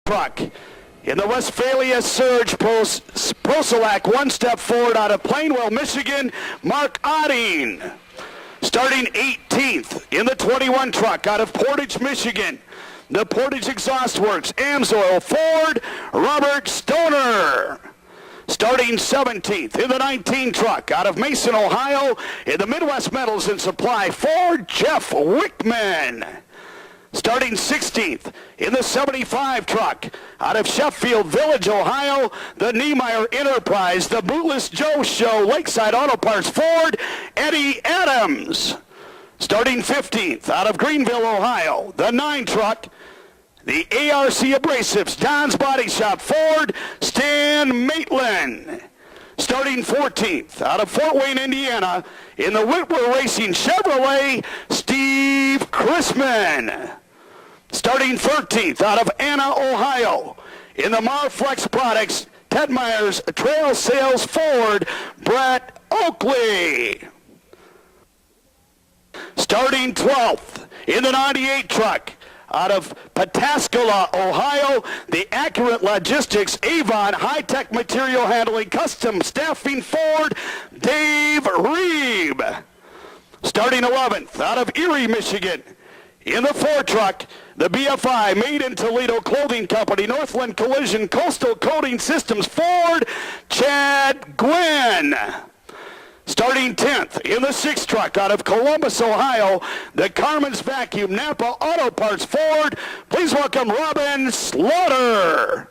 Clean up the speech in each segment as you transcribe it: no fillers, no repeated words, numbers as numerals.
truck. In the Westphalia Surge, Proselak one step forward out of Plainwell, Michigan, Mark Otting. Starting 18th in the 21 truck out of Portage, Michigan, the Portage Exhaust Works, Amsoil Ford, Robert Stoner. Starting 17th in the 19 truck out of Mason, Ohio, in the Midwest Metals and Supply Ford, Jeff Wickman. Starting 16th in the 75 truck out of Sheffield Village, Ohio, the Niemeyer Enterprise, the Bootless Joe Show, Lakeside Auto Parts Ford, Eddie Adams. Starting 15th out of Greenville, Ohio, the 9 truck, the ARC Abrasives, John's Body Shop Ford, Stan Maitland. Starting 14th out of Fort Wayne, Indiana, in the Whitwer Racing Chevrolet, Steve Chrisman. Starting 13th out of Anna, Ohio, in the Marflex Products, Ted Myers Trail Sales Ford, Brett Oakley. Starting 12th in the 98 truck out of Pataskala, Ohio, the Accurate Logistics Avon High-Tech Material Handling Custom Staffing Ford, Dave Reeb. Starting 11th out of Erie, Michigan, in the 4 truck, the BFI Made in Toledo Clothing Company, Northland Collision Coastal Coating Systems Ford, Chad Gwynn. Starting 10th in the 6 truck out of Columbus, Ohio, the Carmen's Vacuum Napa Auto Parts Ford. Please welcome Robin Slaughter.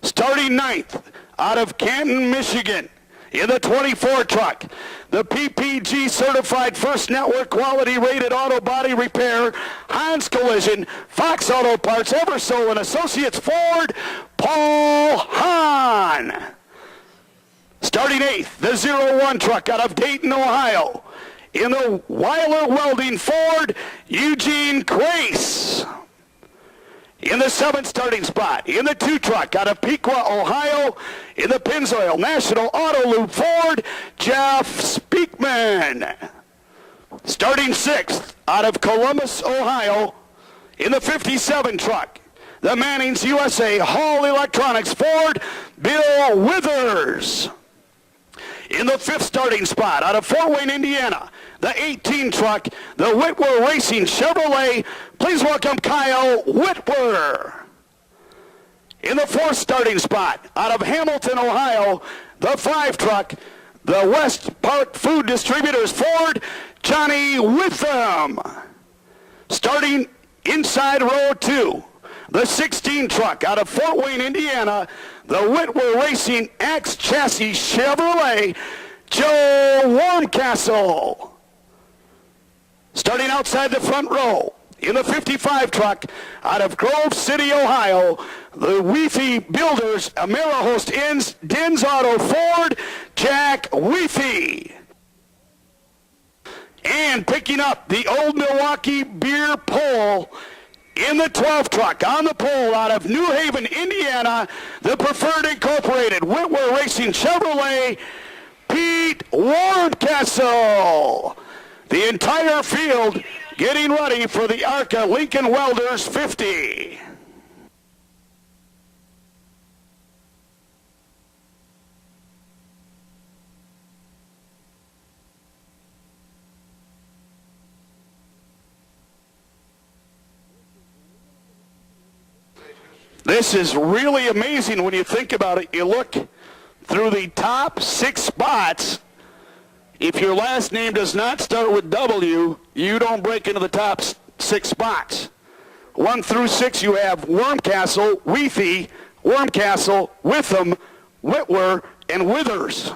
Starting 9th out of Canton, Michigan, in the 24 truck, the PPG Certified First Network Quality Rated Auto Body Repair, Hans Collision, Fox Auto Parts, Eversole and Associates Ford, Paul Hahn. Starting 8th, the 01 truck out of Dayton, Ohio, in the Weiler Welding Ford, Eugene Grace. In the 7th starting spot, in the 2 truck out of Piqua, Ohio, in the Pennzoil National Auto Loop Ford, Jeff Speakman. Starting 6th out of Columbus, Ohio, in the 57 truck, the Manning's USA Hall Electronics Ford, Bill Withers. In the 5th starting spot out of Fort Wayne, Indiana, the 18 truck, the Whitwer Racing Chevrolet. Please welcome Kyle Whitwer. In the 4th starting spot out of Hamilton, Ohio, the 5 truck, the West Park Food Distributors Ford, Johnny Witham. Starting inside row 2, the 16 truck out of Fort Wayne, Indiana, the Whitwer Racing Axe Chassis Chevrolet, Joe Warmcastle. Starting outside the front row, in the 55 truck out of Grove City, Ohio, the Weefy Builders Amerihost Inns Dins Auto Ford, Jack Weefy. And picking up the Old Milwaukee Beer Pole, in the 12 truck, on the pole out of New Haven, Indiana, the Preferred Incorporated Whitwer Racing Chevrolet, Pete Warmcastle. The entire field getting ready for the ARCA Lincoln Welders 50. This is really amazing when you think about it. You look through the top 6 spots. If your last name does not start with W, you don't break into the top 6 spots. 1 through 6, you have Wormcastle, Weefy, Wormcastle, Witham, Whitwer, and Withers.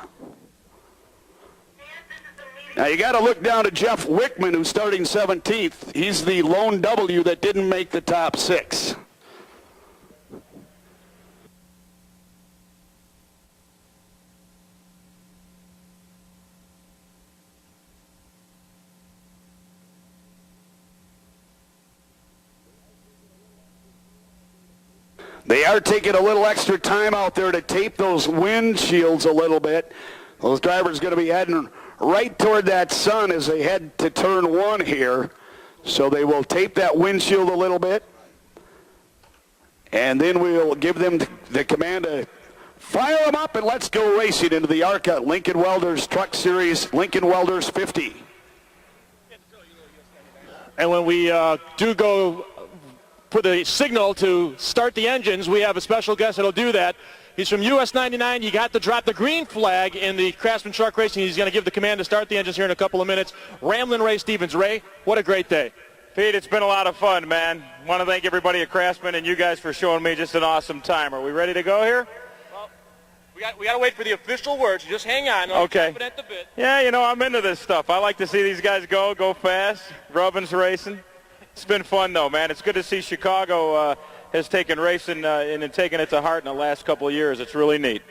Now you got to look down to Jeff Wickman, who's starting 17th. He's the lone W that didn't make the top 6. They are taking a little extra time out there to tape those windshields a little bit. Those drivers going to be heading right toward that sun as they head to turn 1 here. So they will tape that windshield a little bit. And then we'll give them the command to fire them up and let's go racing into the ARCA Lincoln Welders Truck Series, Lincoln Welders 50. And when we do go for the signal to start the engines, we have a special guest that'll do that. He's from US 99. You got to drop the green flag in the Craftsman Truck Racing. He's going to give the command to start the engines here in a couple of minutes. Ramblin' Ray Stevens. Ray, what a great day. Pete, it's been a lot of fun, man. Want to thank everybody at Craftsman and you guys for showing me just an awesome time. Are we ready to go here? Well, we got to wait for the official words. Just hang on. Okay. At the bit. Yeah, you know, I'm into this stuff. I like to see these guys go fast. Rubbin's racing. It's been fun, though, man. It's good to see Chicago has taken racing and taken it to heart in the last couple of years. It's really neat.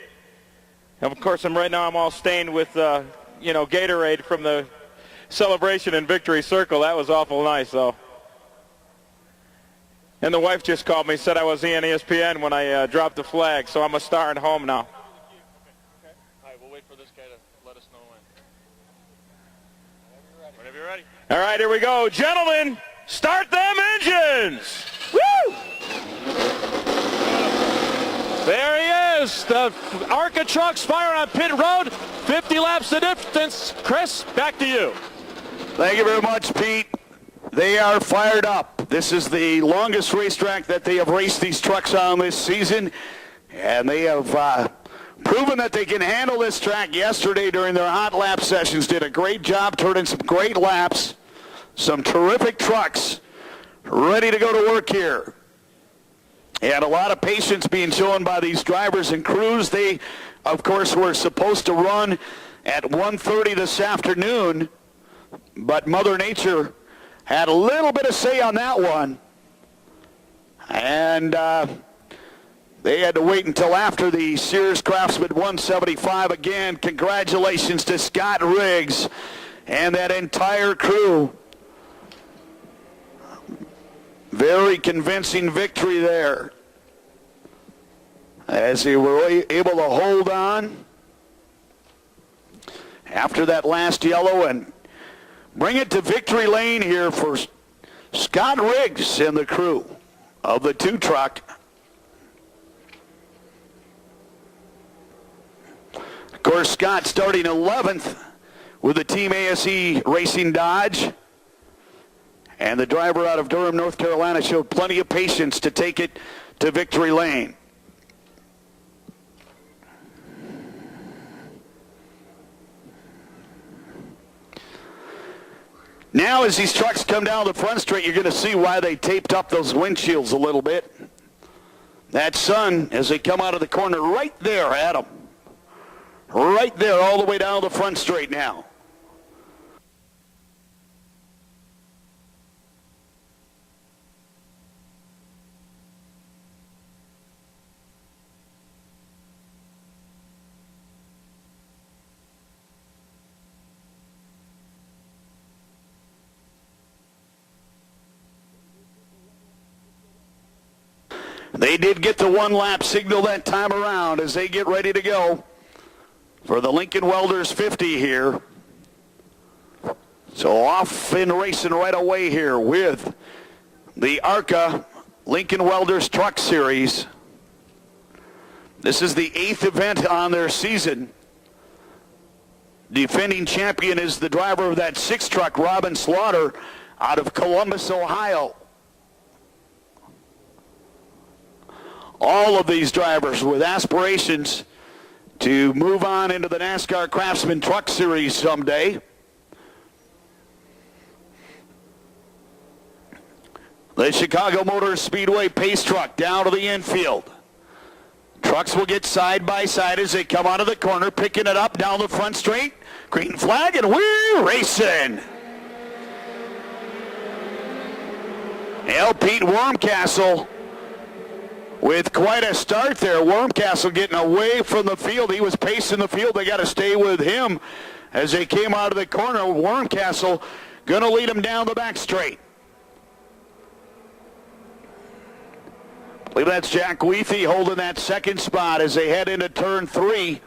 And of course, right now I'm all stained with, Gatorade from the celebration in Victory Circle. That was awful nice, though. And the wife just called me, said I was on ESPN when I dropped the flag, so I'm a star at home now. Okay. All right, we'll wait for this guy to let us know when. Whenever you're ready. All right, here we go. Gentlemen, start them engines! Woo! There he is. The ARCA trucks fire on pit road. 50 laps the distance. Chris, back to you. Thank you very much, Pete. They are fired up. This is the longest racetrack that they have raced these trucks on this season, and they have proven that they can handle this track. Yesterday during their hot lap sessions did a great job turning some great laps. Some terrific trucks ready to go to work here. And a lot of patience being shown by these drivers and crews. They, of course, were supposed to run at 1:30 this afternoon, but Mother Nature had a little bit of say on that one. And they had to wait until after the Sears Craftsman 175. Again, congratulations to Scott Riggs and that entire crew. Very convincing victory there as they were able to hold on after that last yellow and bring it to victory lane here for Scott Riggs and the crew of the two truck. Of course, Scott starting 11th with the Team ASE Racing Dodge. And the driver out of Durham, North Carolina, showed plenty of patience to take it to victory lane. Now, as these trucks come down the front straight, you're going to see why they taped up those windshields a little bit. That sun, as they come out of the corner, right there, Adam. Right there, all the way down the front straight now. They did get the one-lap signal that time around as they get ready to go for the Lincoln Welders 50 here. So off and racing right away here with the ARCA Lincoln Welders Truck Series. This is the 8th event on their season. Defending champion is the driver of that 6 truck, Robin Slaughter, out of Columbus, Ohio. All of these drivers with aspirations to move on into the NASCAR Craftsman Truck Series someday. The Chicago Motor Speedway pace truck down to the infield. Trucks will get side by side as they come out of the corner, picking it up down the front straight. Green flag, and we're racing. Pete Wormcastle with quite a start there. Wormcastle getting away from the field. He was pacing the field. They got to stay with him as they came out of the corner. Wormcastle going to lead him down the back straight. I believe that's Jack Weethy holding that second spot as they head into turn 3.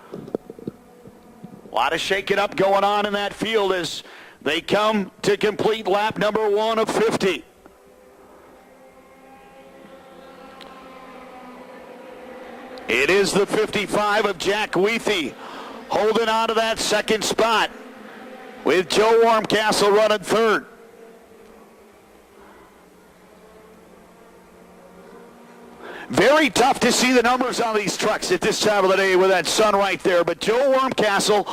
A lot of shaking up going on in that field as they come to complete lap number 1 of 50. It is the 55 of Jack Weathy holding on to that second spot with Joe Warmcastle running third. Very tough to see the numbers on these trucks at this time of the day with that sun right there. But Joe Warmcastle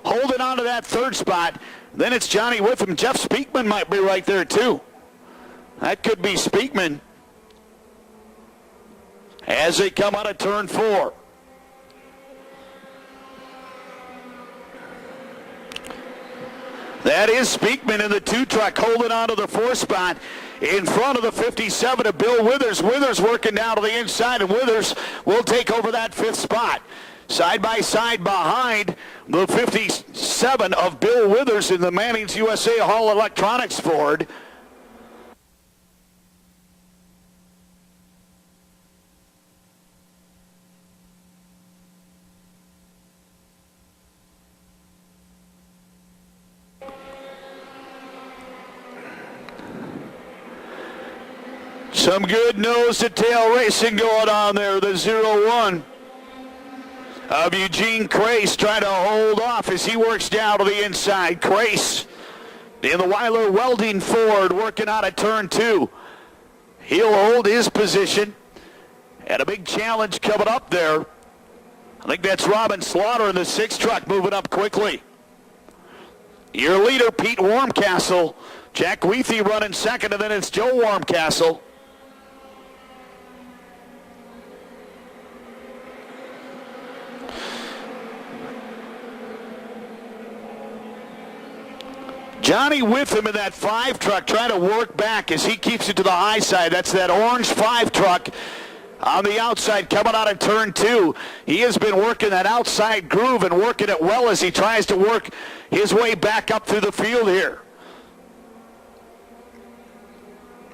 holding on to that third spot. Then it's Johnny Witham. Jeff Speakman might be right there too. That could be Speakman as they come out of turn 4. That is Speakman in the 2 truck holding on to the 4th spot in front of the 57 of Bill Withers. Withers working down to the inside, and Withers will take over that 5th spot. Side by side behind the 57 of Bill Withers in the Manning's USA Hall Electronics Ford. Some good nose-to-tail racing going on there. The 0-1 of Eugene Crace trying to hold off as he works down to the inside. Crace in the Weiler Welding Ford working out of turn 2. He'll hold his position. And a big challenge coming up there. I think that's Robin Slaughter in the 6 truck moving up quickly. Your leader, Pete Warmcastle. Jack Weathy running second, and then it's Joe Warmcastle. Johnny Witham in that 5 truck trying to work back as he keeps it to the high side. That's that orange 5 truck on the outside coming out of turn 2. He has been working that outside groove and working it well as he tries to work his way back up through the field here.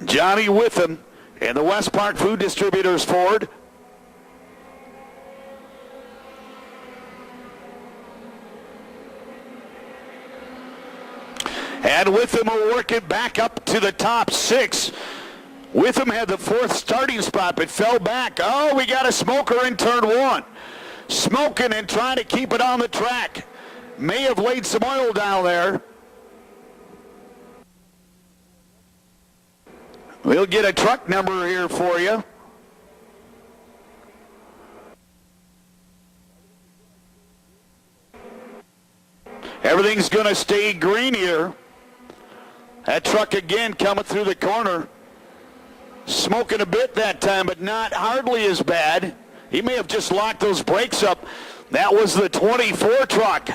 Johnny Witham in the West Park Food Distributors Ford. And Witham will work it back up to the top 6. Witham had the 4th starting spot, but fell back. Oh, we got a smoker in turn 1. Smoking and trying to keep it on the track. May have laid some oil down there. We'll get a truck number here for you. Everything's going to stay green here. That truck again coming through the corner. Smoking a bit that time, but not hardly as bad. He may have just locked those brakes up. That was the 24 truck.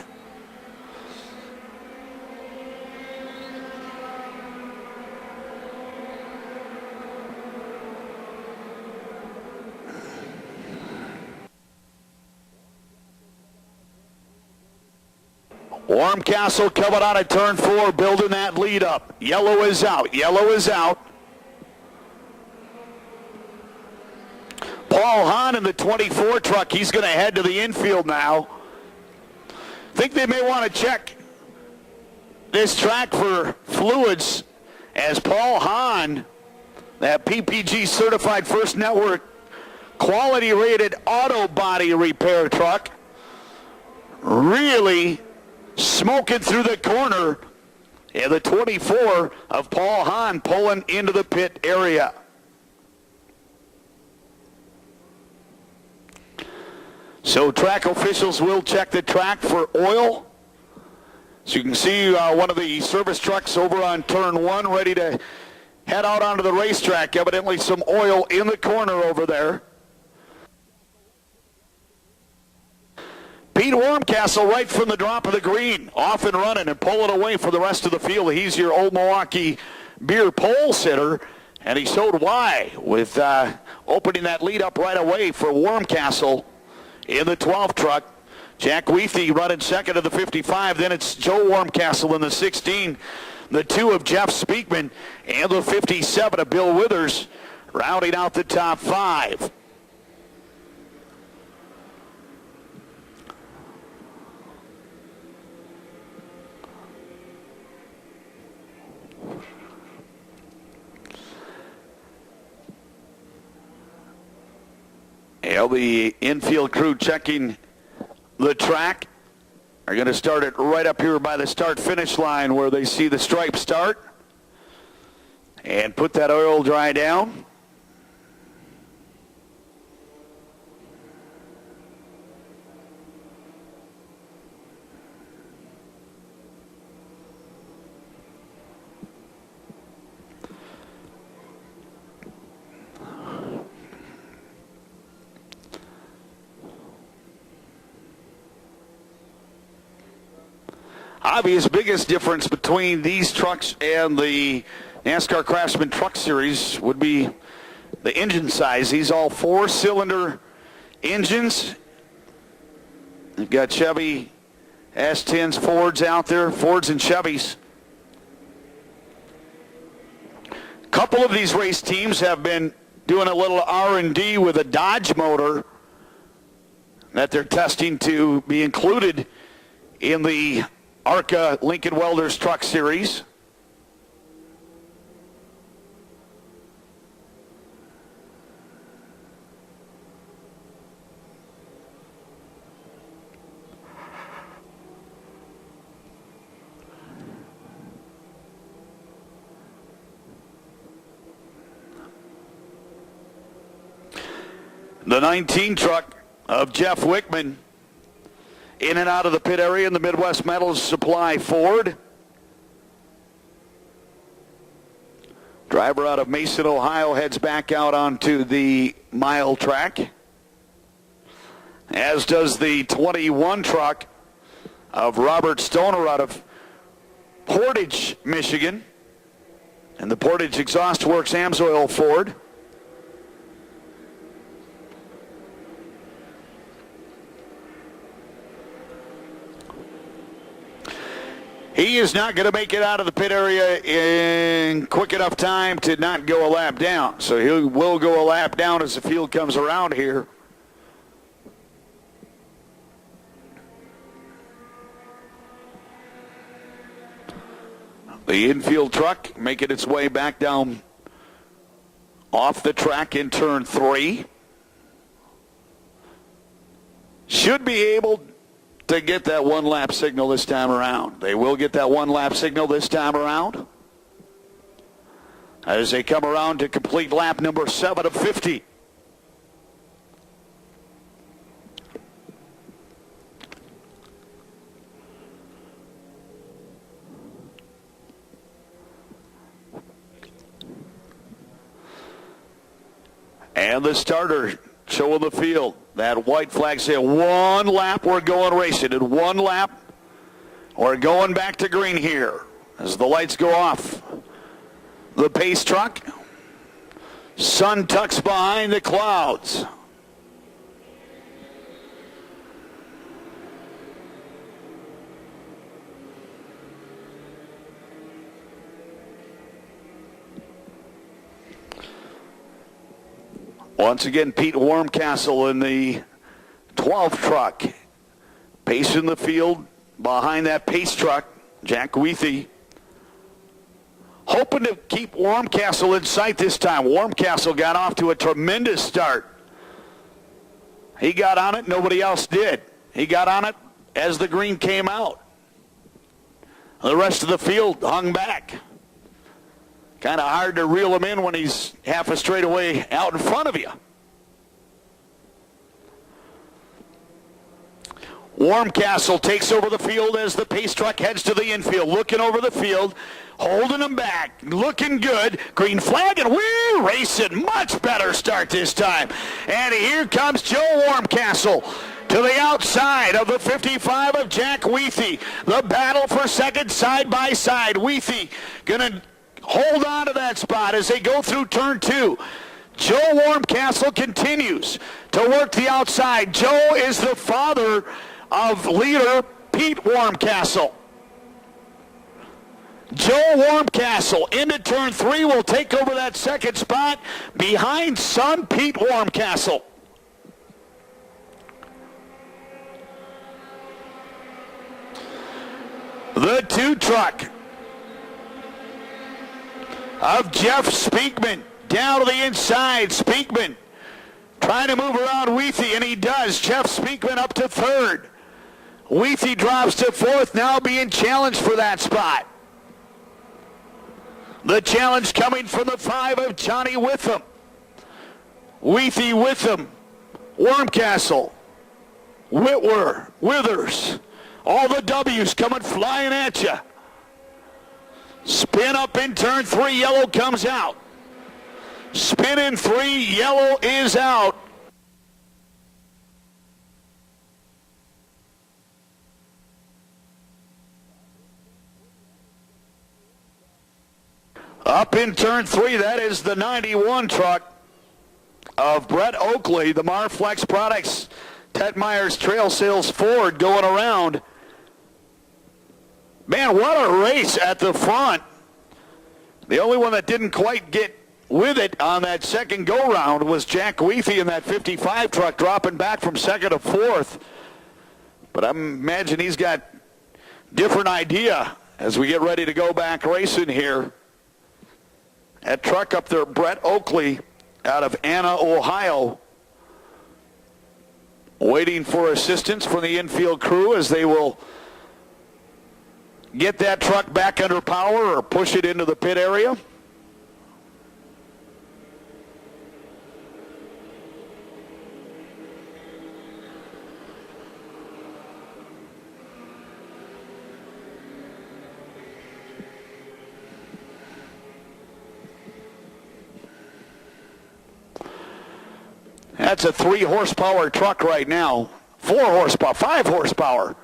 Warmcastle coming out of turn 4, building that lead up. Yellow is out. Yellow is out. Paul Hahn in the 24 truck. He's going to head to the infield now. Think they may want to check this track for fluids as Paul Hahn, that PPG certified First Network quality rated auto body repair truck, really smoking through the corner, and the 24 of Paul Hahn pulling into the pit area. So track officials will check the track for oil. So you can see one of the service trucks over on turn 1 ready to head out onto the racetrack. Evidently some oil in the corner over there. Pete Warmcastle right from the drop of the green, off and running and pulling away for the rest of the field. He's your Old Milwaukee Beer pole sitter, and he showed why with opening that lead up right away for Warmcastle in the 12 truck. Jack Weathy running second of the 55. Then it's Joe Warmcastle in the 16. The 2 of Jeff Speakman and the 57 of Bill Withers rounding out the top 5. The infield crew checking the track are going to start it right up here by the start-finish line where they see the stripe start. And put that oil dry down. Obvious biggest difference between these trucks and the NASCAR Craftsman Truck Series would be the engine size. These all 4-cylinder engines. You've got Chevy S10s, Fords out there, Fords and Chevys. A couple of these race teams have been doing a little R&D with a Dodge motor that they're testing to be included in the ARCA Lincoln Welders Truck Series. The 19 truck of Jeff Wickman in and out of the pit area in the Midwest Metals Supply Ford. Driver out of Mason, Ohio, heads back out onto the mile track, as does the 21 truck of Robert Stoner out of Portage, Michigan, and the Portage Exhaust Works Amsoil Ford. He is not going to make it out of the pit area in quick enough time to not go a lap down. So he will go a lap down as the field comes around here. The infield truck making its way back down off the track in turn 3. Should be able to get that one-lap signal this time around. They will get that one-lap signal this time around as they come around to complete lap number 7 of 50. And the starter showing the field. That white flag saying 1 lap, we're going racing. And 1 lap, we're going back to green here as the lights go off. The pace truck. Sun tucks behind the clouds. Once again, Pete Warmcastle in the 12th truck. Pacing the field behind that pace truck, Jack Wethe. Hoping to keep Warmcastle in sight this time. Warmcastle got off to a tremendous start. He got on it, nobody else did. He got on it as the green came out. The rest of the field hung back. Kind of hard to reel him in when he's half a straightaway out in front of you. Warmcastle takes over the field as the pace truck heads to the infield. Looking over the field, holding him back, looking good. Green flag, and we're racing. Much better start this time. And here comes Joe Warmcastle to the outside of the 55 of Jack Wethe. The battle for second side by side. Wethe going to hold on to that spot as they go through turn 2. Joe Warmcastle continues to work the outside. Joe is the father of leader Pete Warmcastle. Joe Warmcastle into turn 3 will take over that second spot behind son Pete Warmcastle. The 2 truck of Jeff Speakman down to the inside. Speakman Trying to move around Wheatley, and he does. Jeff Speakman up to third. Wheatley drops to fourth, now being challenged for that spot. The challenge coming from the 5 of Johnny Witham. Wheatley, Witham, Wormcastle, Whitwer, Withers. All the W's coming flying at you. Spin up in turn 3, yellow comes out. Spin in 3, yellow is out. Up in turn 3, that is the 91 truck of Brett Oakley, the Marflex Products, Ted Myers Trail Sales Ford going around. Man, what a race at the front. The only one that didn't quite get with it on that second go-round was Jack Wheatley in that 55 truck, dropping back from second to fourth. But I imagine he's got different idea as we get ready to go back racing here. That truck up there, Brett Oakley out of Anna, Ohio, waiting for assistance from the infield crew as they will get that truck back under power or push it into the pit area. That's a 3-horsepower truck right now. 4 horsepower, 5 horsepower,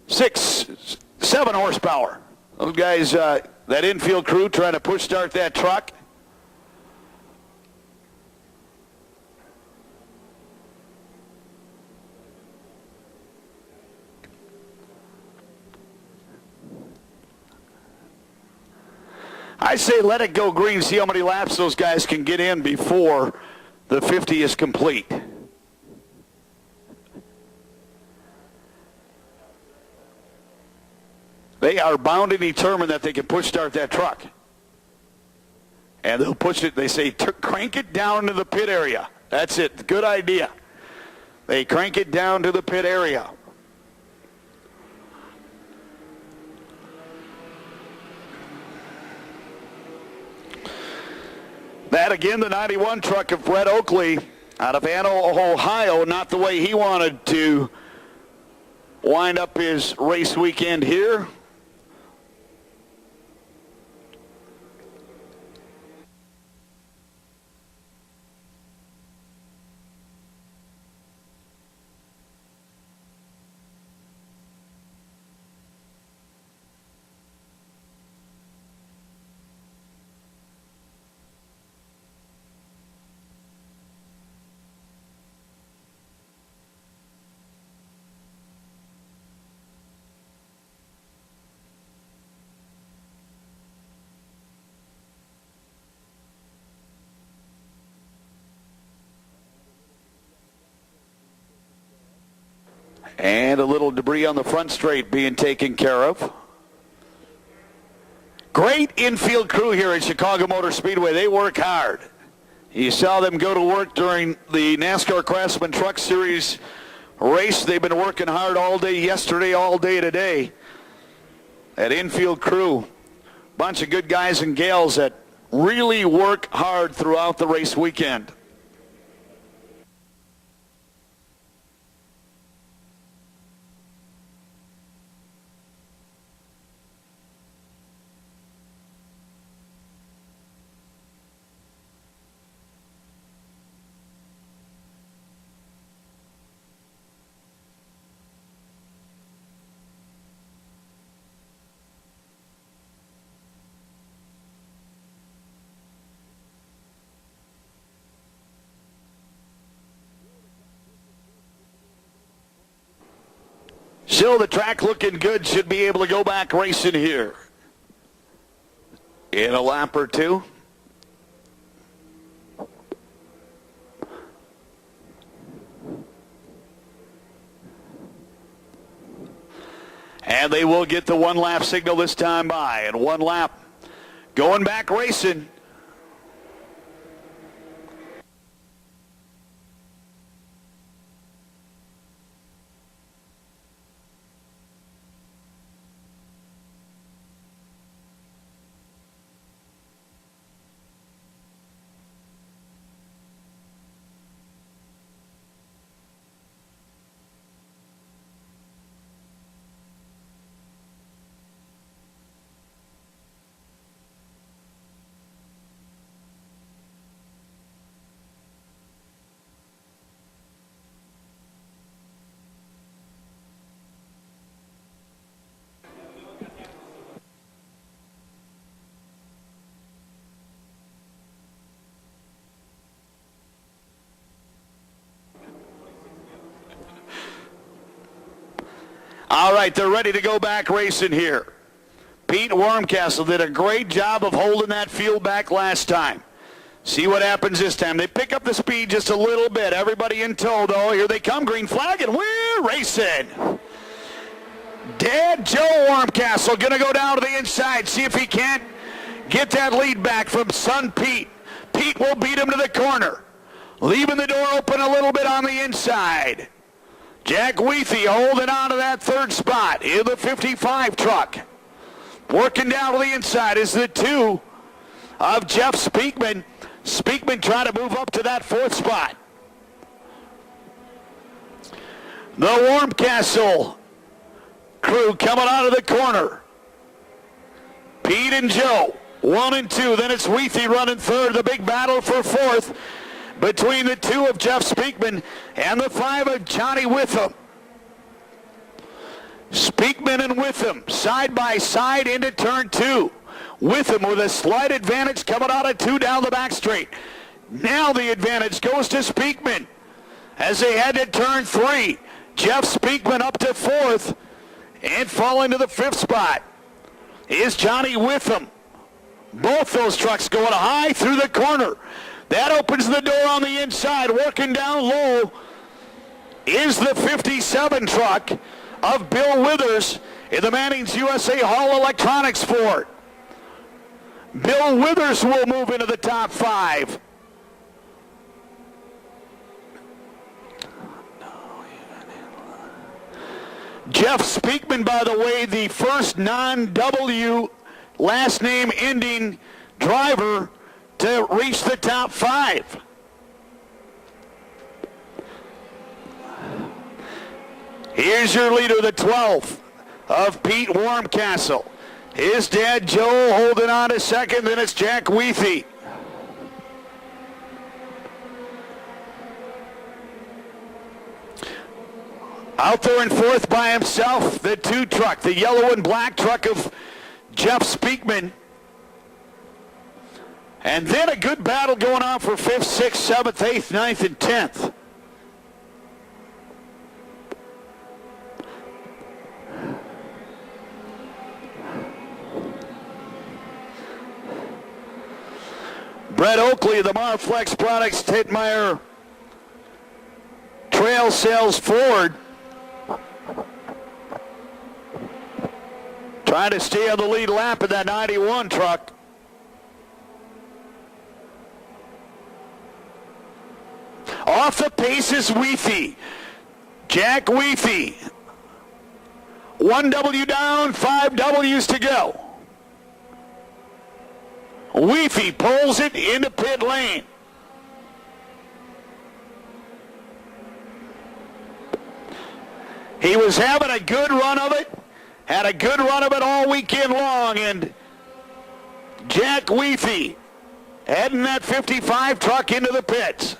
6, 7 horsepower. Those guys, that infield crew trying to push start that truck. I say let it go green, see how many laps those guys can get in before the 50 is complete. They are bound and determined that they can push start that truck. And they'll push it, they say, crank it down to the pit area. That's it, good idea. They crank it down to the pit area. That again, the 91 truck of Brett Oakley out of Anna, Ohio, not the way he wanted to wind up his race weekend here. And a little debris on the front straight being taken care of. Great infield crew here at Chicago Motor Speedway. They work hard. You saw them go to work during the NASCAR Craftsman Truck Series race. They've been working hard all day yesterday, all day today. That infield crew, bunch of good guys and gals that really work hard throughout the race weekend. Still, the track looking good. Should be able to go back racing here in a lap or two. And they will get the 1 lap signal this time by. And 1 lap going back racing. All right, they're ready to go back racing here. Pete Wormcastle did a great job of holding that field back last time. See what happens this time. They pick up the speed just a little bit. Everybody in tow, though. Here they come, green flag, and we're racing. Dad Joe Wormcastle going to go down to the inside, see if he can't get that lead back from son Pete. Pete will beat him to the corner, leaving the door open a little bit on the inside. Jack Weethy holding on to that third spot in the 55 truck. Working down to the inside is the 2 of Jeff Speakman. Speakman trying to move up to that 4th spot. The Wormcastle crew coming out of the corner. Pete and Joe, 1 and 2. Then it's Weethy running 3rd. The big battle for 4th between the 2 of Jeff Speakman and the 5 of Johnny Witham. Speakman and Witham side by side into turn 2. Witham with a slight advantage coming out of 2 down the back straight. Now the advantage goes to Speakman as they head to turn 3. Jeff Speakman up to 4th and falling to the 5th spot is Johnny Witham. Both those trucks going high through the corner. That opens the door on the inside. Working down low is the 57 truck of Bill Withers in the Manning's USA Hall Electronics Ford. Bill Withers will move into the top 5. Jeff Speakman, by the way, the first non-W last name ending driver to reach the top 5. Here's your leader, the 12th of Pete Wormcastle. His dad, Joe, holding on to 2nd. Then it's Jack Weethy. Out there in 4th by himself, the 2 truck, the yellow and black truck of Jeff Speakman. And then a good battle going on for 5th, 6th, 7th, 8th, 9th, and 10th. Brett Oakley of the Marflex Products, Titmeyer Trail Sales Ford. Trying to stay on the lead lap of that 91 truck. Off the pace is Weethy. Jack Weethy. 1 W down, 5 W's to go. Weethy pulls it into pit lane. He was having a good run of it. Had a good run of it all weekend long. And Jack Weethy heading that 55 truck into the pits.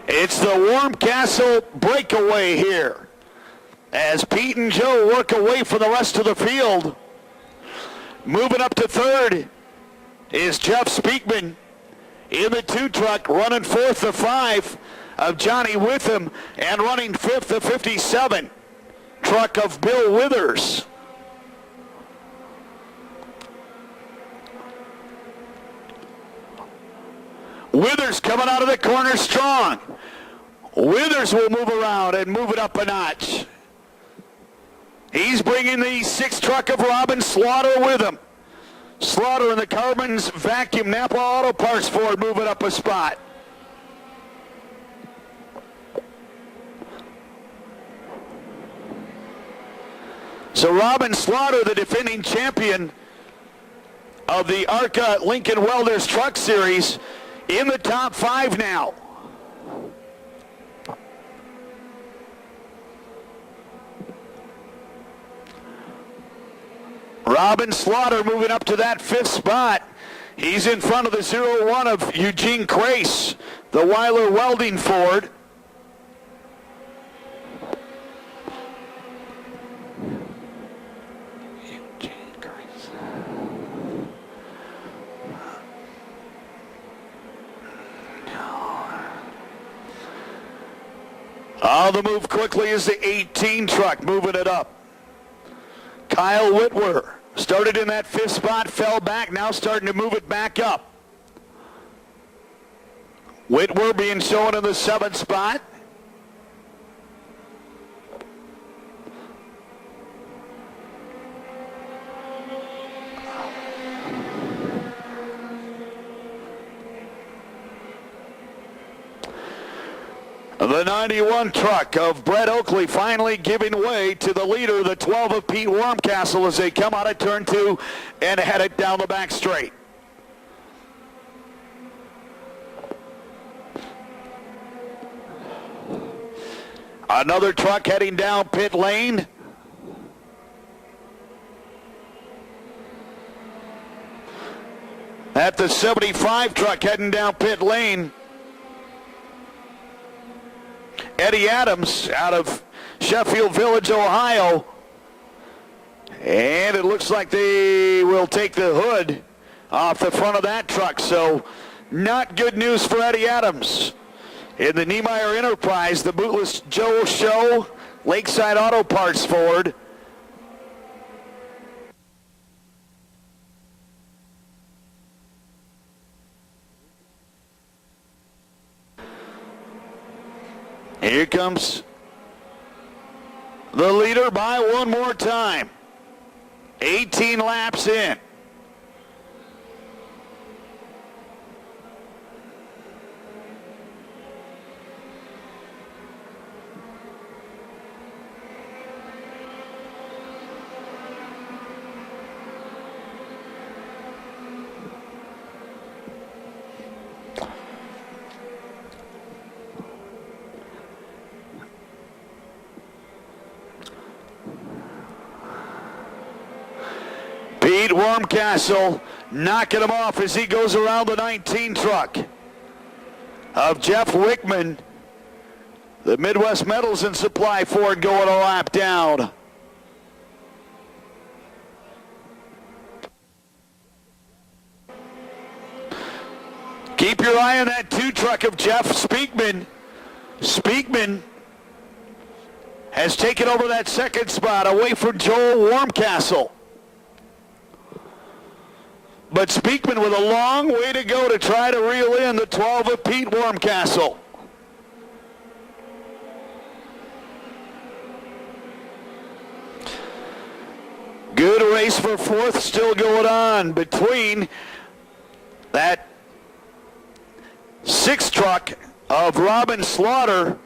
It's the Wormcastle breakaway here as Pete and Joe work away for the rest of the field. Moving up to 3rd is Jeff Speakman in the 2 truck, running 4th, the 5 of Johnny Witham, and running 5th, the 57 truck of Bill Withers. Withers coming out of the corner strong. Withers will move around and move it up a notch. He's bringing the 6 truck of Robin Slaughter with him. Slaughter in the Carbons Vacuum Napa Auto Parts Ford moving up a spot. So Robin Slaughter, the defending champion of the ARCA Lincoln Welders Truck Series, in the top 5 now. Robin Slaughter moving up to that 5th spot. He's in front of the 01 of Eugene Crace, the Weiler Welding Ford. On the move quickly is the 18 truck, moving it up. Kyle Whitwer started in that 5th spot, fell back, now starting to move it back up. Whitwer being shown in the 7th spot. The 91 truck of Brett Oakley finally giving way to the leader, the 12 of Pete Wormcastle, as they come out of turn 2 and head it down the back straight. Another truck heading down pit lane. At the 75 truck heading down pit lane. Eddie Adams out of Sheffield Village, Ohio. And it looks like they will take the hood off the front of that truck. So not good news for Eddie Adams. In the Niemeyer Enterprise, the Bootless Joe Show, Lakeside Auto Parts Ford. Here comes the leader by one more time. 18 laps in. Pete Wormcastle knocking him off as he goes around the 19 truck of Jeff Wickman. The Midwest Metals and Supply Ford going a lap down. Keep your eye on that 2 truck of Jeff Speakman. Speakman has taken over that 2nd spot away from Joel Wormcastle. But Speakman with a long way to go to try to reel in the 12 of Pete Wormcastle. Good race for 4th still going on between that 6 truck of Robin Slaughter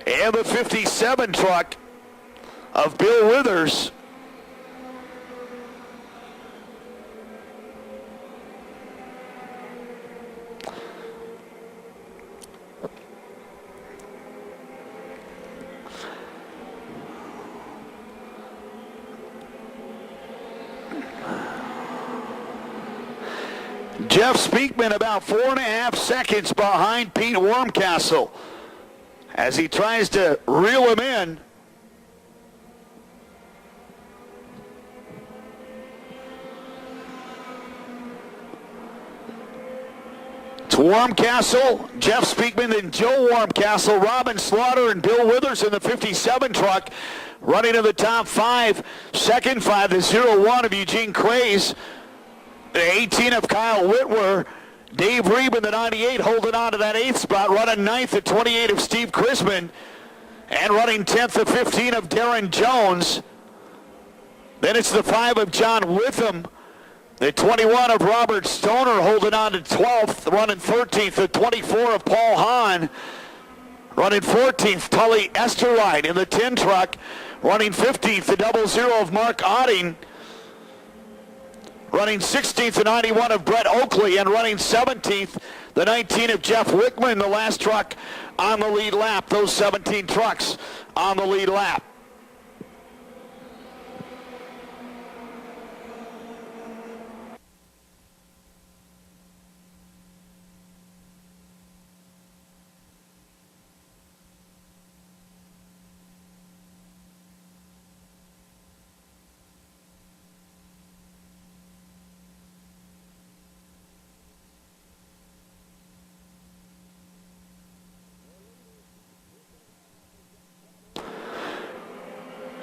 and the 57 truck of Bill Withers. Jeff Speakman about 4.5 seconds behind Pete Wormcastle as he tries to reel him in. It's Wormcastle, Jeff Speakman, then Joe Wormcastle, Robin Slaughter, and Bill Withers in the 57 truck running in the top 5. Second 5, the 01 of Eugene Craze. The 18 of Kyle Whitwer. Dave Reeb in the 98 holding on to that 8th spot. Running 9th at 28 of Steve Chrisman. And running 10th at 15 of Darren Jones. Then it's the 5 of John Witham. The 21 of Robert Stoner holding on to 12th. Running 13th at 24 of Paul Hahn. Running 14th, Tully Esterline in the 10 truck. Running 15th, the 00 of Mark Otting. Running 16th, the 91 of Brett Oakley, and running 17th, the 19 of Jeff Wickman, the last truck on the lead lap. Those 17 trucks on the lead lap.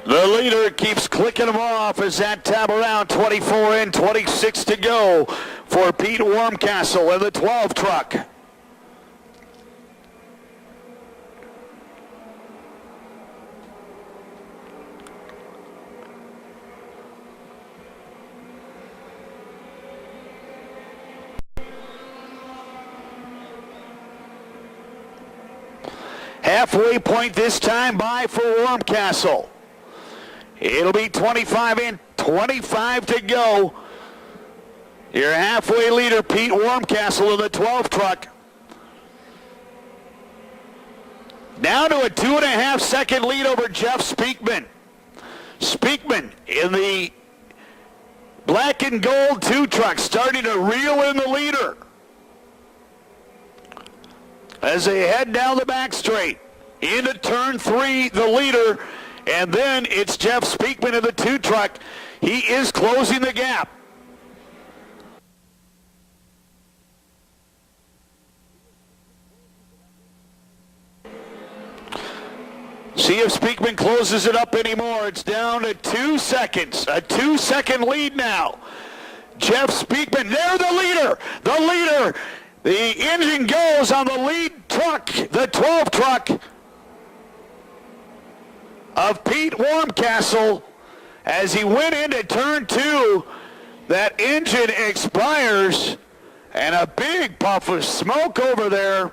The leader keeps clicking them off as that time around. 24 in, 26 to go for Pete Warmcastle in the 12 truck. Halfway point this time by for Warmcastle. It'll be 25 in, 25 to go. Your halfway leader, Pete Warmcastle in the 12 truck. Down to a 2.5 second lead over Jeff Speakman. Speakman in the black and gold 2 truck starting to reel in the leader as they head down the back straight. Into turn 3, the leader, and then it's Jeff Speakman in the 2 truck. He is closing the gap. See if Speakman closes it up anymore. It's down to 2 seconds. A 2-second lead now. Jeff Speakman, they're the leader. The leader. The engine goes on the lead truck, the 12 truck of Pete Warmcastle. As he went into turn 2, that engine expires, and a big puff of smoke over there.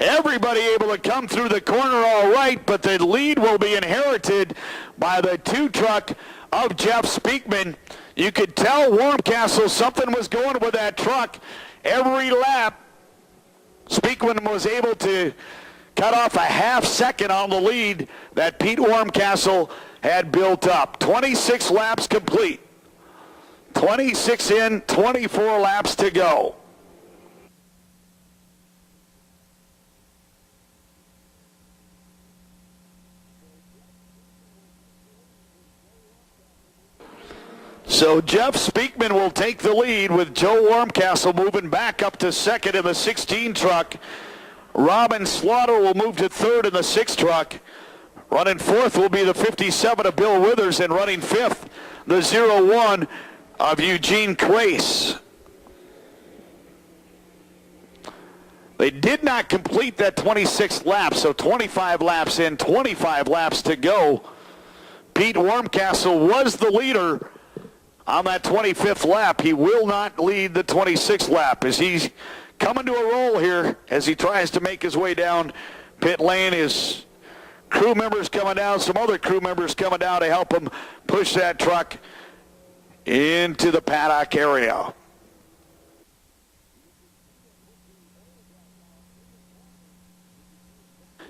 Everybody able to come through the corner all right, but the lead will be inherited by the 2 truck of Jeff Speakman. You could tell Warmcastle something was going with that truck. Every lap, Speakman was able to cut off a half second on the lead that Pete Warmcastle had built up. 26 laps complete. 26 in, 24 laps to go. So Jeff Speakman will take the lead with Joe Warmcastle moving back up to second in the 16 truck. Robin Slaughter will move to third in the 6 truck. Running fourth will be the 57 of Bill Withers, and running fifth, the 01 of Eugene Quace. They did not complete that 26th lap, so 25 laps in, 25 laps to go. Pete Warmcastle was the leader on that 25th lap. He will not lead the 26th lap as he's coming to a roll here as he tries to make his way down pit lane. His crew members coming down, some other crew members coming down to help him push that truck into the paddock area.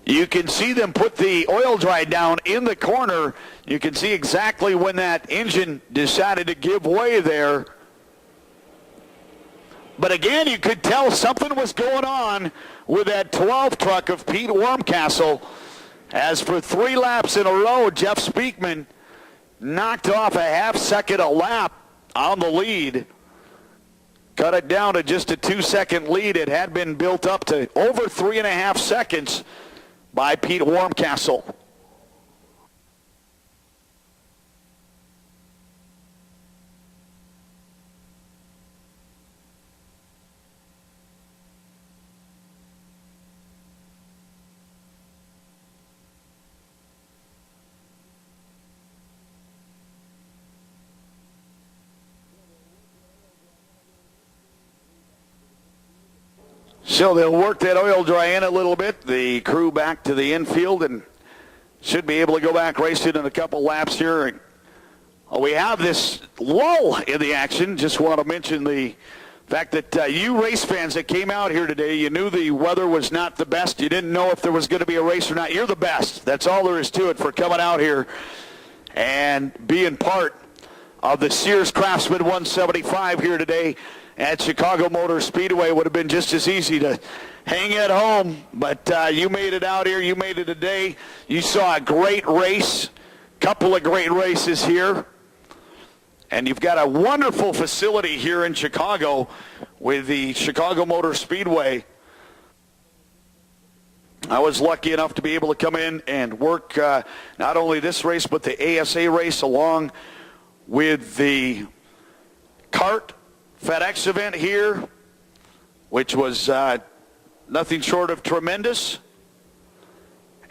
You can see them put the oil dry down in the corner. You can see exactly when that engine decided to give way there. But again, you could tell something was going on with that 12 truck of Pete Warmcastle. As for 3 laps in a row, Jeff Speakman knocked off a half second a lap on the lead. Cut it down to just a 2-second lead. It had been built up to over 3.5 seconds by Pete Warmcastle. So they'll work that oil dry in a little bit. The crew back to the infield and should be able to go back racing in a couple laps here. And we have this lull in the action. Just want to mention the fact that you race fans that came out here today, you knew the weather was not the best. You didn't know if there was going to be a race or not. You're the best. That's all there is to it for coming out here and being part of the Sears Craftsman 175 here today at Chicago Motor Speedway. Would have been just as easy to hang at home, but you made it out here. You made it today. You saw a great race, couple of great races here, and you've got a wonderful facility here in Chicago with the Chicago Motor Speedway. I was lucky enough to be able to come in and work not only this race but the ASA race along with the CART FedEx event here, which was nothing short of tremendous.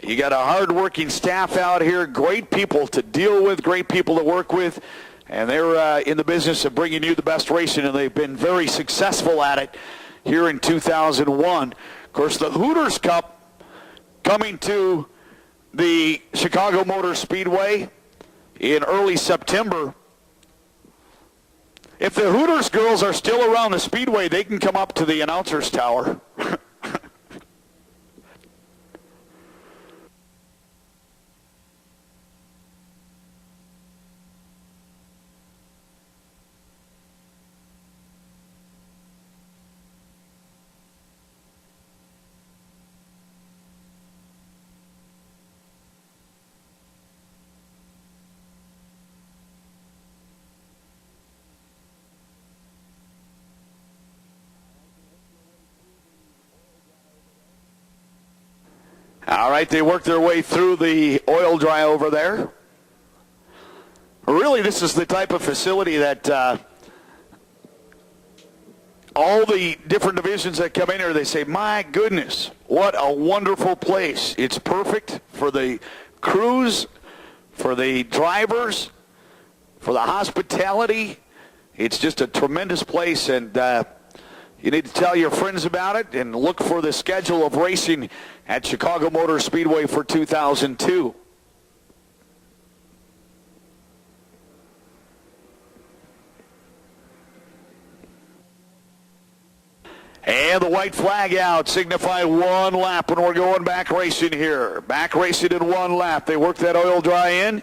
You got a hard-working staff out here, great people to deal with, great people to work with, and they're in the business of bringing you the best racing, and they've been very successful at it here in 2001. Of course, the Hooters Cup coming to the Chicago Motor Speedway in early September. If the Hooters girls are still around the Speedway, they can come up to the announcer's tower. All right, they work their way through the oil dry over there. Really, this is the type of facility that all the different divisions that come in here, they say, my goodness, what a wonderful place. It's perfect for the crews, for the drivers, for the hospitality. It's just a tremendous place, and you need to tell your friends about it and look for the schedule of racing at Chicago Motor Speedway for 2002. And the white flag out, signify one lap when we're going back racing here. Back racing in one lap. They work that oil dry in.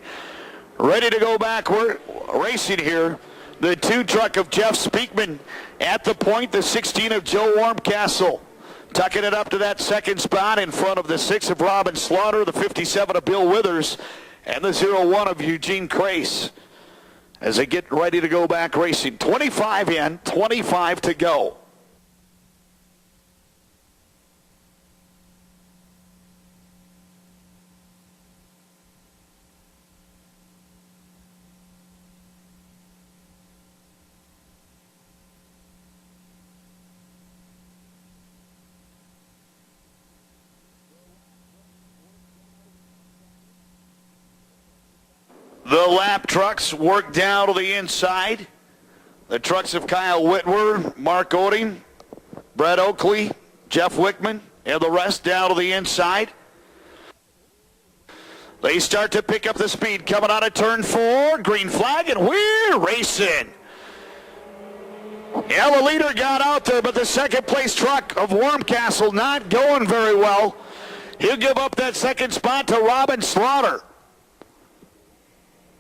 Ready to go back. We're racing here. The 2 truck of Jeff Speakman at the point, the 16 of Joe Warmcastle. Tucking it up to that second spot in front of the 6 of Robin Slaughter, the 57 of Bill Withers, and the 01 of Eugene Crace as they get ready to go back racing. 25 in, 25 to go. The lap trucks work down to the inside. The trucks of Kyle Whitwer, Mark Oding, Brett Oakley, Jeff Wickman, and the rest down to the inside. They start to pick up the speed coming out of turn 4. Green flag, and we're racing. Yeah, the leader got out there, but the second place truck of Warmcastle not going very well. He'll give up that second spot to Robin Slaughter.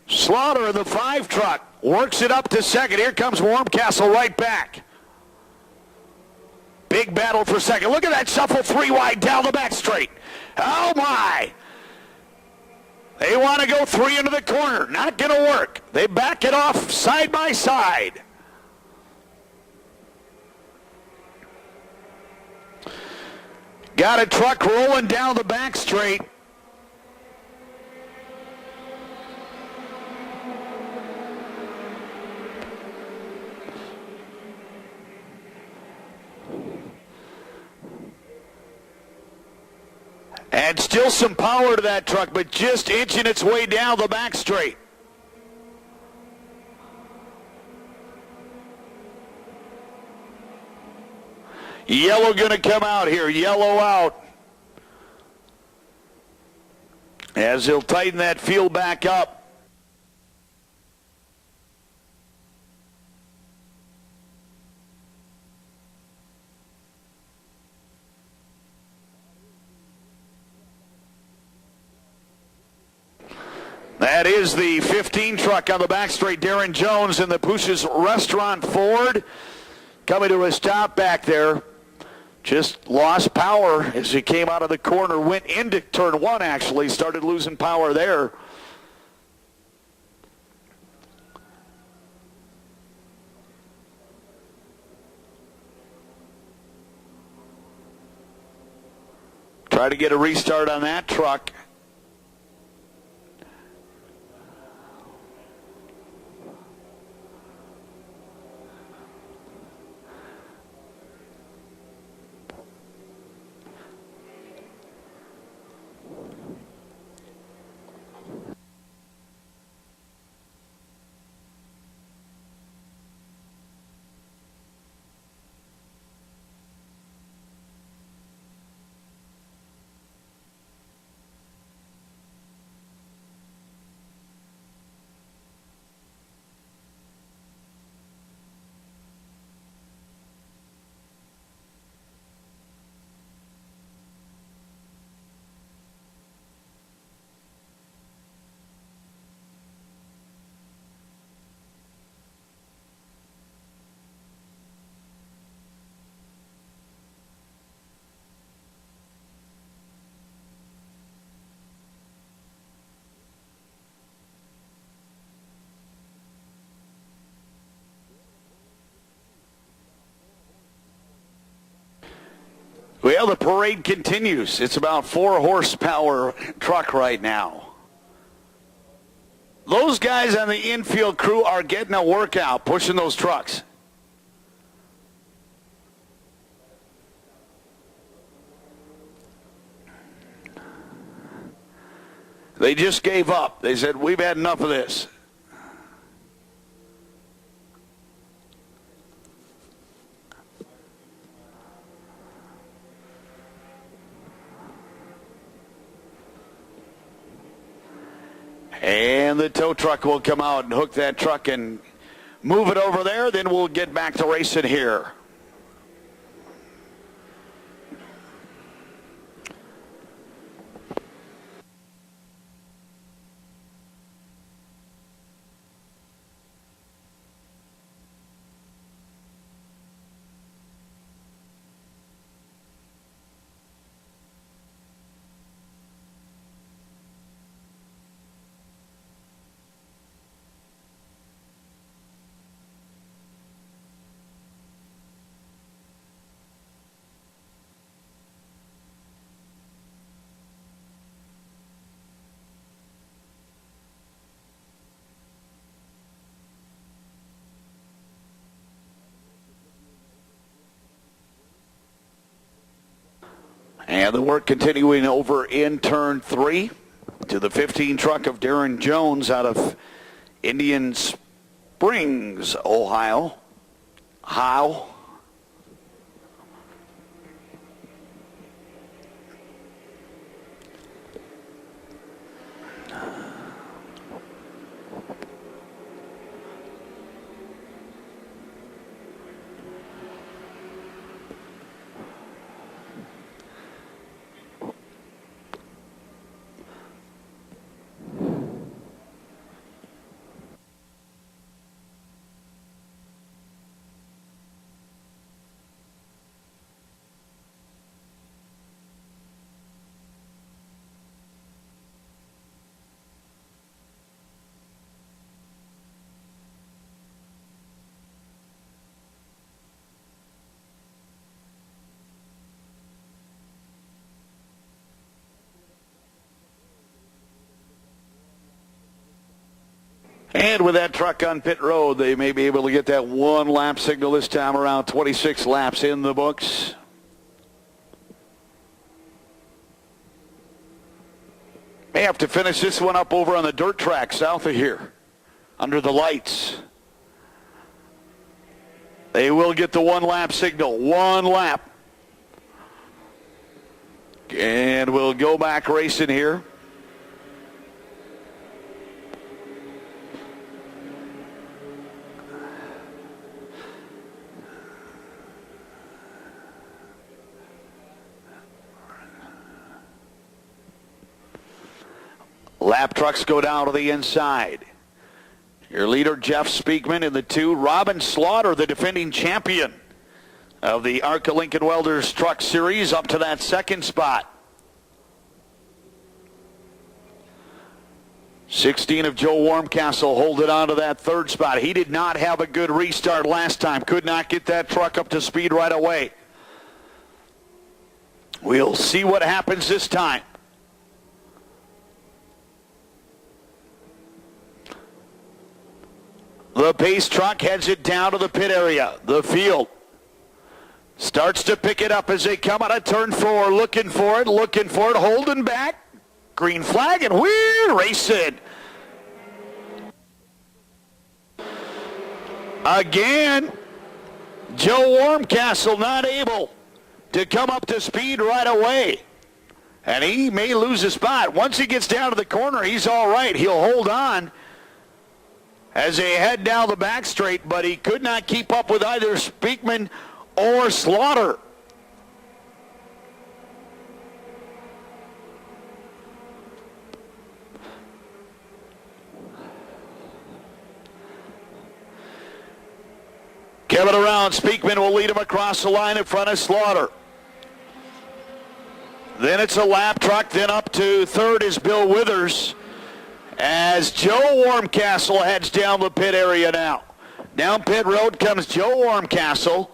Slaughter in the 5 truck works it up to second. Here comes Warmcastle right back. Big battle for second. Look at that shuffle 3 wide down the back straight. Oh my. They want to go 3 into the corner. Not going to work. They back it off side by side. Got a truck rolling down the back straight. And still some power to that truck, but just inching its way down the back straight. Yellow going to come out here. Yellow out. As he'll tighten that field back up. That is the 15 truck on the back straight. Darren Jones in the Push's Restaurant Ford coming to a stop back there. Just lost power as he came out of the corner, went into turn 1 actually, started losing power there. Try to get a restart on that truck. Well, the parade continues. It's about 4 horsepower truck right now. Those guys on the infield crew are getting a workout, pushing those trucks. They just gave up. They said, we've had enough of this. And the tow truck will come out and hook that truck and move it over there. Then we'll get back to racing here. And the work continuing over in turn 3 to the 15 truck of Darren Jones out of Indian Springs, Ohio. How? And with that truck on pit road, they may be able to get that 1 lap signal this time around. 26 laps in the books. May have to finish this one up over on the dirt track south of here, under the lights. They will get the 1 lap signal. 1 lap. And we'll go back racing here. Lap trucks go down to the inside. Your leader, Jeff Speakman, in the 2. Robin Slaughter, the defending champion of the ARCA Lincoln Welders Truck Series, up to that 2nd spot. 16 of Joe Warmcastle holding on to that 3rd spot. He did not have a good restart last time. Could not get that truck up to speed right away. We'll see what happens this time. The pace truck heads it down to the pit area. The field starts to pick it up as they come out of turn 4, looking for it, holding back. Green flag, and we're racing. Again, Joe Warmcastle not able to come up to speed right away. And he may lose a spot. Once he gets down to the corner, he's all right. He'll hold on as they head down the back straight, but he could not keep up with either Speakman or Slaughter. Coming around, Speakman will lead him across the line in front of Slaughter. Then it's a lap truck, then up to third is Bill Withers as Joe Warmcastle heads down the pit area now. Down pit road comes Joe Warmcastle,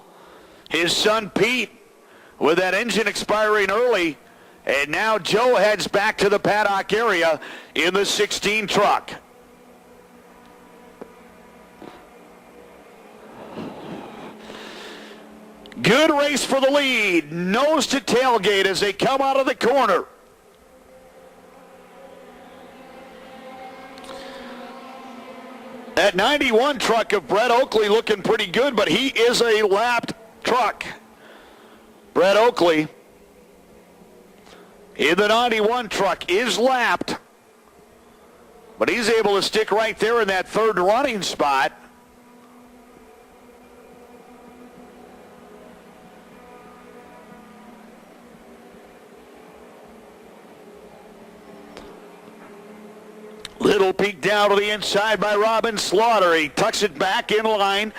his son Pete with that engine expiring early, and now Joe heads back to the paddock area in the 16 truck. Good race for the lead. Nose to tailgate as they come out of the corner. That 91 truck of Brett Oakley looking pretty good, but he is a lapped truck. Brett Oakley in the 91 truck is lapped, but he's able to stick right there in that third running spot. Little peek down to the inside by Robin Slaughter. He tucks it back in line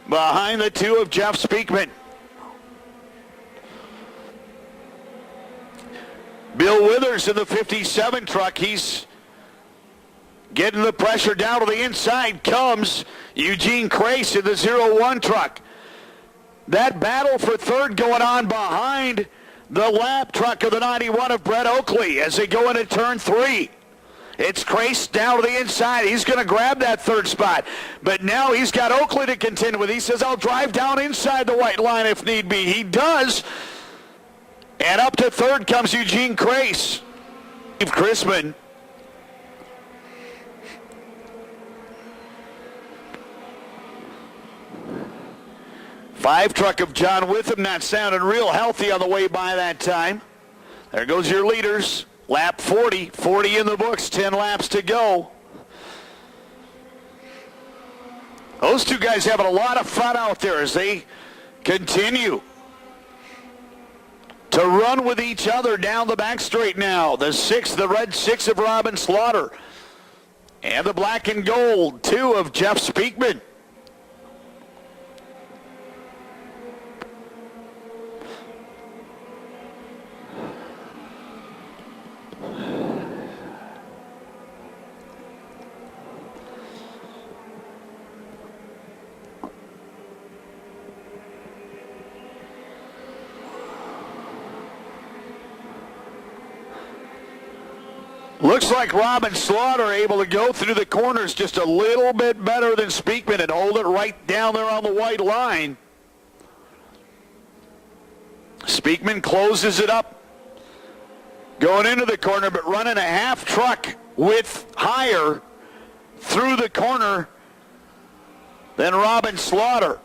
behind the two of Jeff Speakman. Bill Withers in the 57 truck. He's getting the pressure down to the inside. Comes Eugene Crace in the 01 truck. That battle for third going on behind the lap truck of the 91 of Brett Oakley as they go into turn 3. It's Crace down to the inside. He's going to grab that third spot. But now he's got Oakley to contend with. He says, I'll drive down inside the white line if need be. He does. And up to third comes Eugene Crace. Steve Chrisman. Five truck of John Witham not sounding real healthy on the way by that time. There goes your leaders. Lap 40, 40 in the books, 10 laps to go. Those two guys having a lot of fun out there as they continue to run with each other down the back straight now. The red 6 of Robin Slaughter. And the black and gold 2 of Jeff Speakman. Looks like Robin Slaughter able to go through the corners just a little bit better than Speakman and hold it right down there on the white line. Speakman closes it up going into the corner, but running a half truck width higher through the corner than Robin Slaughter.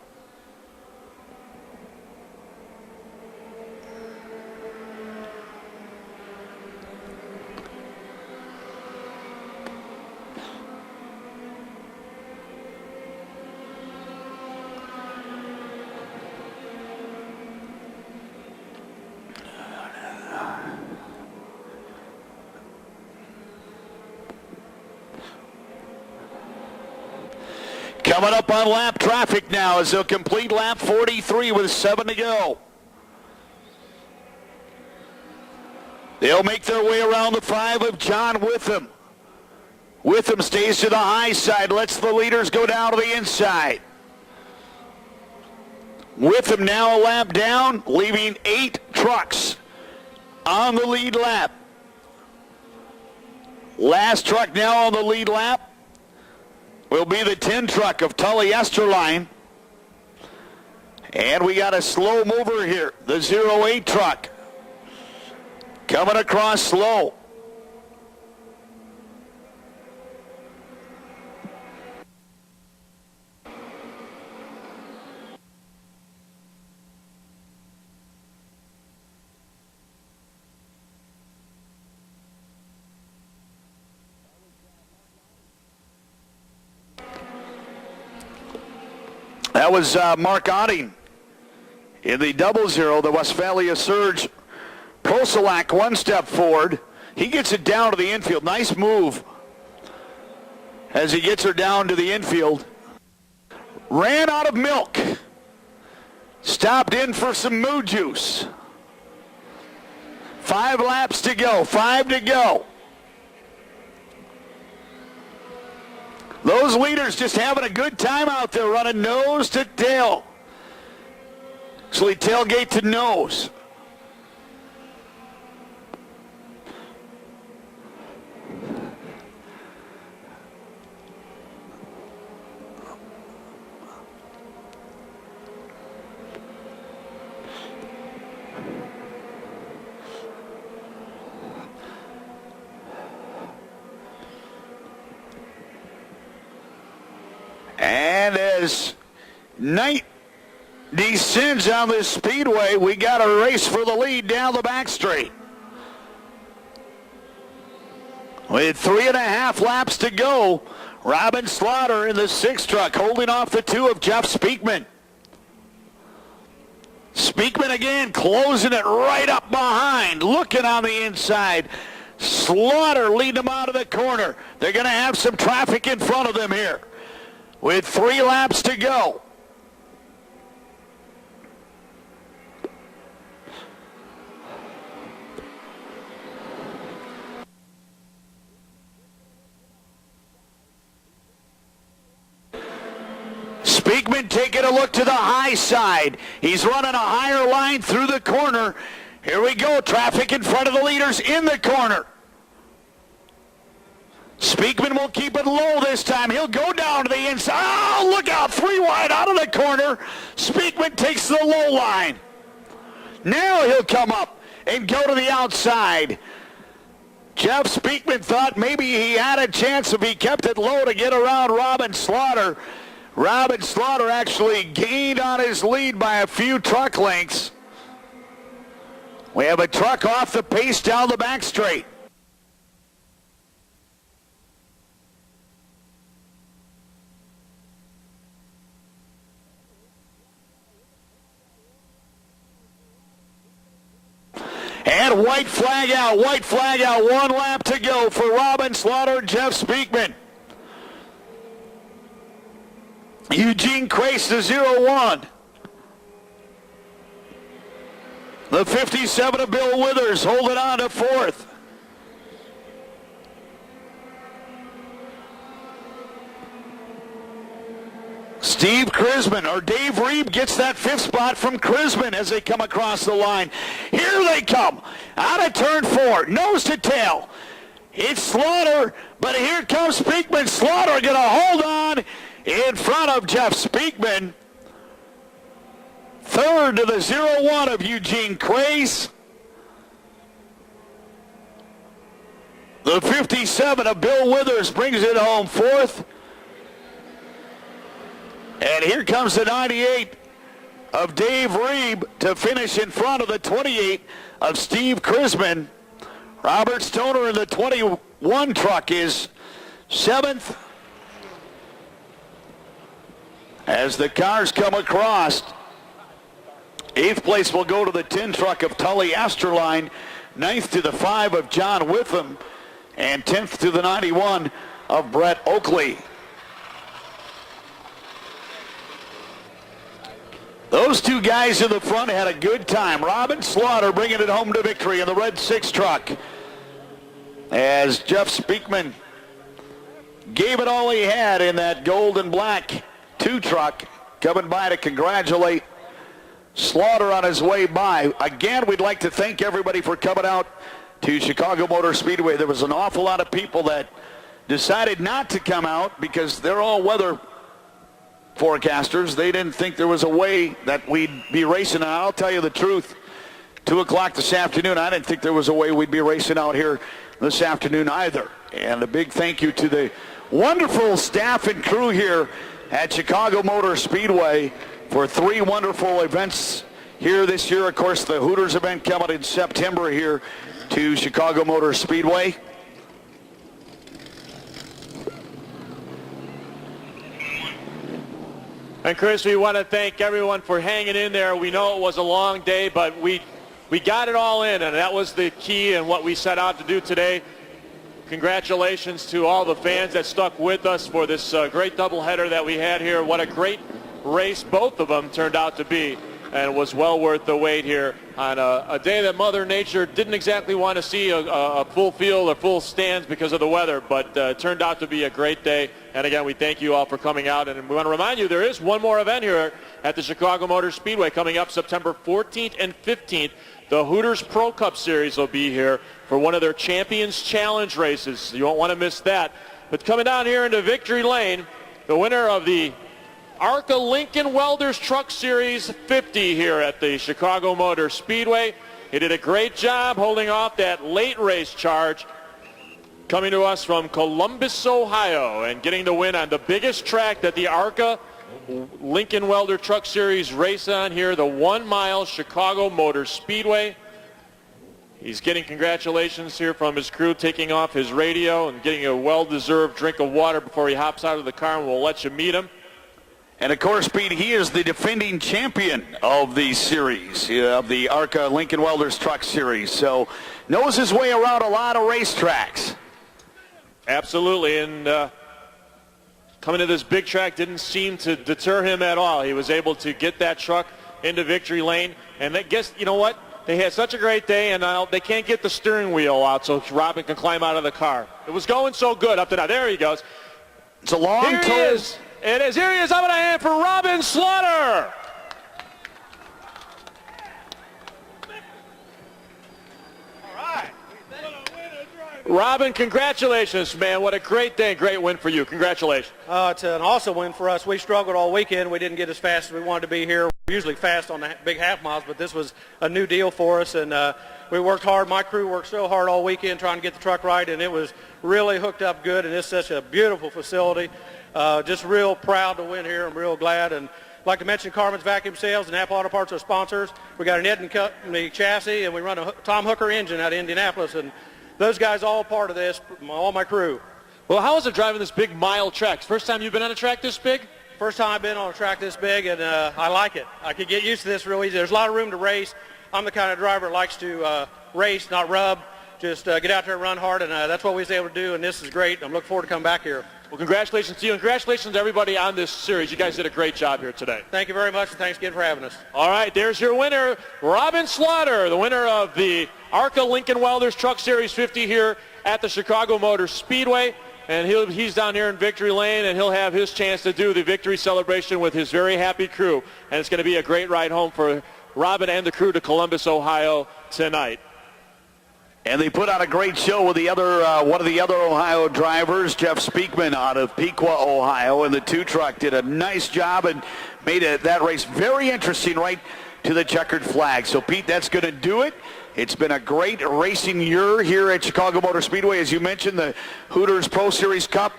Coming up on lap traffic now as they'll complete lap 43 with 7 to go. They'll make their way around the 5 of John Witham. Witham stays to the high side, lets the leaders go down to the inside. Witham now a lap down, leaving 8 trucks on the lead lap. Last truck now on the lead lap will be the 10 truck of Tully Esterline. And we got a slow mover here, the 08 truck. Coming across slow. That was Mark Otting in the 00, the Westphalia Surge. Proselak one step forward. He gets it down to the infield. Nice move as he gets her down to the infield. Ran out of milk. Stopped in for some moo juice. 5 laps to go. 5 to go. Those leaders just having a good time out there, running nose to tail. Actually, tailgate to nose. And as night descends on this speedway, we got a race for the lead down the back straight. With 3.5 laps to go, Robin Slaughter in the 6 truck holding off the 2 of Jeff Speakman. Speakman again closing it right up behind, looking on the inside. Slaughter leading them out of the corner. They're going to have some traffic in front of them here with 3 laps to go. Speakman taking a look to the high side. He's running a higher line through the corner. Here we go. Traffic in front of the leaders in the corner. Speakman will keep it low this time. He'll go down to the inside. Oh, look out. 3 wide out of the corner. Speakman takes the low line. Now he'll come up and go to the outside. Jeff Speakman thought maybe he had a chance if he kept it low to get around Robin Slaughter. Robin Slaughter actually gained on his lead by a few truck lengths. We have a truck off the pace down the back straight. And white flag out, 1 lap to go for Robin Slaughter and Jeff Speakman. Eugene Crace to 0-1. The 57 of Bill Withers holding on to 4th. Steve Chrisman, or Dave Reeb, gets that 5th spot from Chrisman as they come across the line. Here they come, out of turn 4, nose to tail. It's Slaughter, but here comes Speakman. Slaughter going to hold on in front of Jeff Speakman. 3rd to the 0-1 of Eugene Quace. The 57 of Bill Withers brings it home 4th. And here comes the 98 of Dave Reeb to finish in front of the 28 of Steve Chrisman. Robert Stoner in the 21 truck is 7th. As the cars come across, 8th place will go to the 10 truck of Tully Esterline, 9th to the 5 of John Witham, and 10th to the 91 of Brett Oakley. Those 2 guys in the front had a good time. Robin Slaughter bringing it home to victory in the red 6 truck, as Jeff Speakman gave it all he had in that gold and black 2 truck, coming by to congratulate Slaughter on his way by. Again, we'd like to thank everybody for coming out to Chicago Motor Speedway. There was an awful lot of people that decided not to come out because they're all weather forecasters. They didn't think there was a way that we'd be racing. And I'll tell you the truth, 2 o'clock this afternoon, I didn't think there was a way we'd be racing out here this afternoon either. And a big thank you to the wonderful staff and crew here at Chicago Motor Speedway for 3 wonderful events here this year. Of course, the Hooters event coming in September here to Chicago Motor Speedway. And Chris, we want to thank everyone for hanging in there. We know it was a long day, but we got it all in, and that was the key and what we set out to do today. Congratulations to all the fans that stuck with us for this great doubleheader that we had here. What a great race both of them turned out to be, and it was well worth the wait here on a day that Mother Nature didn't exactly want to see a full field or full stands because of the weather, but it turned out to be a great day. And again, we thank you all for coming out, and we want to remind you there is one more event here at the Chicago Motor Speedway coming up September 14th and 15th. The Hooters Pro Cup Series will be here for one of their Champions Challenge races. You won't want to miss that. But coming down here into Victory Lane, the winner of the ARCA Lincoln Welders Truck Series 50 here at the Chicago Motor Speedway. He did a great job holding off that late race charge, coming to us from Columbus, Ohio, and getting the win on the biggest track that the ARCA Lincoln Welder Truck Series race on here, the 1 mile Chicago Motor Speedway. He's getting congratulations here from his crew, taking off his radio and getting a well-deserved drink of water before he hops out of the car, and we'll let you meet him. And of course, Pete, he is the defending champion of the series, of the ARCA Lincoln Welders Truck Series. So knows his way around a lot of racetracks. Absolutely, and coming to this big track didn't seem to deter him at all. He was able to get that truck into Victory Lane, and I guess, you know what? They had such a great day, and they can't get the steering wheel out so Robin can climb out of the car. It was going so good up to now. There he goes. It's a long Here he is. It is. Here he is. I'm going to hand for Robin Slaughter. Robin, congratulations, man. What a great day. Great win for you. Congratulations. It's an awesome win for us. We struggled all weekend. We didn't get as fast as we wanted to be here. We're usually fast on the big half miles, but this was a new deal for us, and we worked hard. My crew worked so hard all weekend trying to get the truck right, and it was really hooked up good, and it's such a beautiful facility. Just real proud to win here. I'm real glad. And I'd like to mention Carmen's Vacuum Sales and Napa Auto Parts are sponsors. We got an Edmund Company chassis, and we run a Tom Hooker engine out of Indianapolis, and those guys all part of this, all my crew. Well, how is it driving this big mile track? First time you've been on a track this big? First time I've been on a track this big, and I like it. I could get used to this real easy. There's a lot of room to race. I'm the kind of driver that likes to race, not rub. Just get out there and run hard, and that's what we was able to do, and this is great. I'm looking forward to coming back here. Well, congratulations to you, and congratulations to everybody on this series. You guys did a great job here today. Thank you very much, and thanks again for having us. All right, there's your winner, Robin Slaughter, the winner of the ARCA Lincoln Welders Truck Series 50 here at the Chicago Motor Speedway. And he's down here in Victory Lane, and he'll have his chance to do the victory celebration with his very happy crew. And it's going to be a great ride home for Robin and the crew to Columbus, Ohio tonight. And they put on a great show with the other one of the other Ohio drivers, Jeff Speakman out of Pequot, Ohio, and the 2-truck did a nice job and made that race very interesting right to the checkered flag. So, Pete, that's going to do it. It's been a great racing year here at Chicago Motor Speedway. As you mentioned, the Hooters Pro Series Cup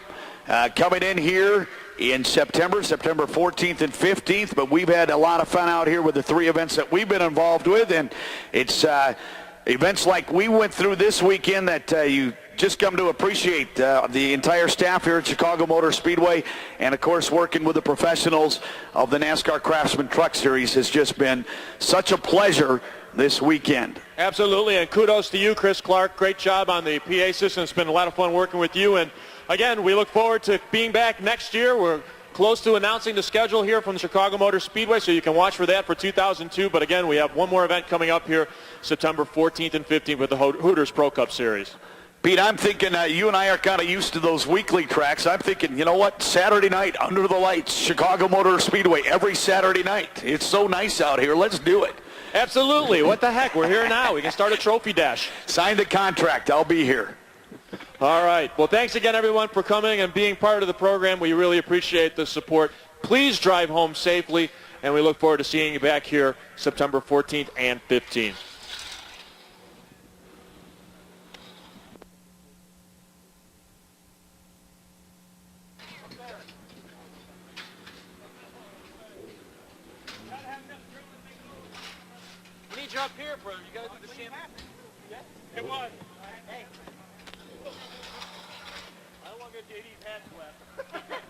coming in here in September 14th and 15th. But we've had a lot of fun out here with the 3 events that we've been involved with, and it's events like we went through this weekend that you just come to appreciate. The entire staff here at Chicago Motor Speedway, and of course working with the professionals of the NASCAR Craftsman Truck Series has just been such a pleasure this weekend. Absolutely, and kudos to you, Chris Clark. Great job on the PA system. It's been a lot of fun working with you, and again, we look forward to being back next year. We're close to announcing the schedule here from the Chicago Motor Speedway, so you can watch for that for 2002. But again, we have one more event coming up here September 14th and 15th with the Hooters Pro Cup Series. Pete, I'm thinking you and I are kind of used to those weekly tracks. I'm thinking, you know what, Saturday night, under the lights, Chicago Motor Speedway, every Saturday night. It's so nice out here. Let's do it. Absolutely. What the heck? We're here now. We can start a trophy dash. Sign the contract. I'll be here. All right. Well, thanks again, everyone, for coming and being part of the program. We really appreciate the support. Please drive home safely, and we look forward to seeing you back here September 14th and 15th. We need you up here, brother. You got to do the same. Come on. Hey. I don't want to get JD's hat swept.